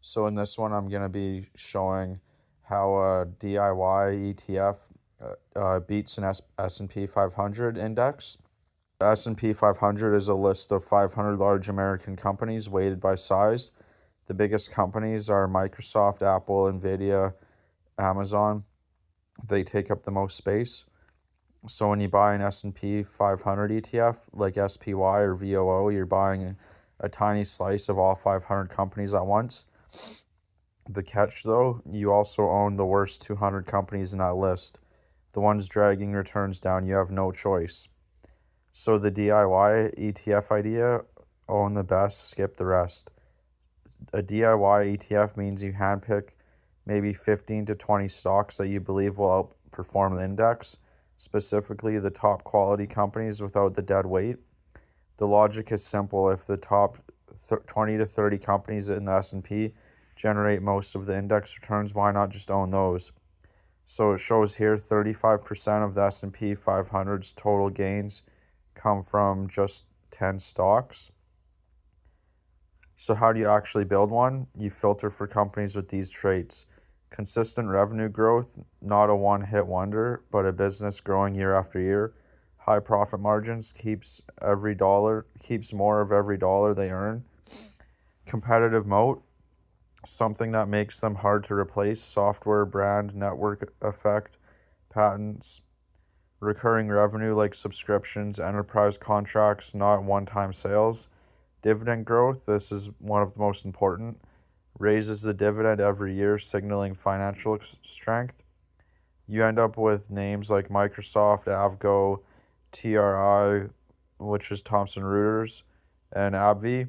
So in this one, I'm going to be showing how a DIY ETF beats an S&P 500 index. The S&P 500 is a list of 500 large American companies weighted by size. The biggest companies are Microsoft, Apple, Nvidia, Amazon. They take up the most space. So when you buy an S&P 500 ETF like SPY or VOO, you're buying a tiny slice of all 500 companies at once. The catch, though, you also own the worst 200 companies in that list. The ones dragging returns down, you have no choice. So the DIY ETF idea, own the best, skip the rest. A DIY ETF means you handpick maybe 15 to 20 stocks that you believe will outperform the index, specifically the top quality companies without the dead weight. The logic is simple. If the top 20 to 30 companies in the S&P generate most of the index returns, why not just own those? So it shows here 35% of the S&P 500's total gains come from just 10 stocks. So how do you actually build one? You filter for companies with these traits. Consistent revenue growth, not a one-hit wonder, but a business growing year after year. High profit margins, keeps more of every dollar they earn. Competitive moat, something that makes them hard to replace. Software, brand, network effect, patents. Recurring revenue like subscriptions, enterprise contracts, not one-time sales. Dividend growth, this is one of the most important. Raises the dividend every year, signaling financial strength. You end up with names like Microsoft, Avgo, TRI, which is Thomson Reuters, and AbbVie.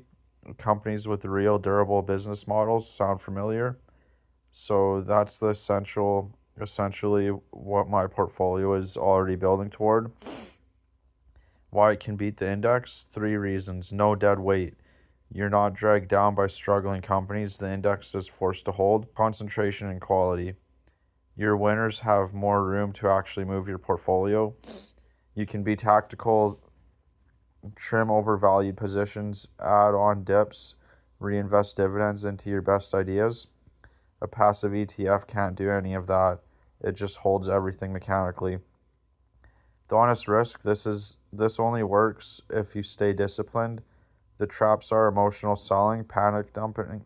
Companies with real durable business models. Sound familiar? So that's the essentially what my portfolio is already building toward. Why it can beat the index? 3 reasons. No dead weight. You're not dragged down by struggling companies the index is forced to hold. Concentration and quality. Your winners have more room to actually move your portfolio. You can be tactical, trim overvalued positions, add on dips, reinvest dividends into your best ideas. A passive ETF can't do any of that. It just holds everything mechanically. The honest risk, this only works if you stay disciplined. The traps are emotional selling, panic dumping.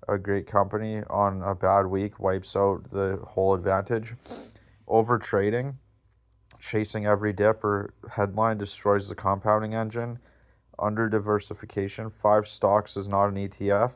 A great company on a bad week wipes out the whole advantage. Over trading, chasing every dip or headline destroys the compounding engine. Under diversification, 5 stocks is not an ETF.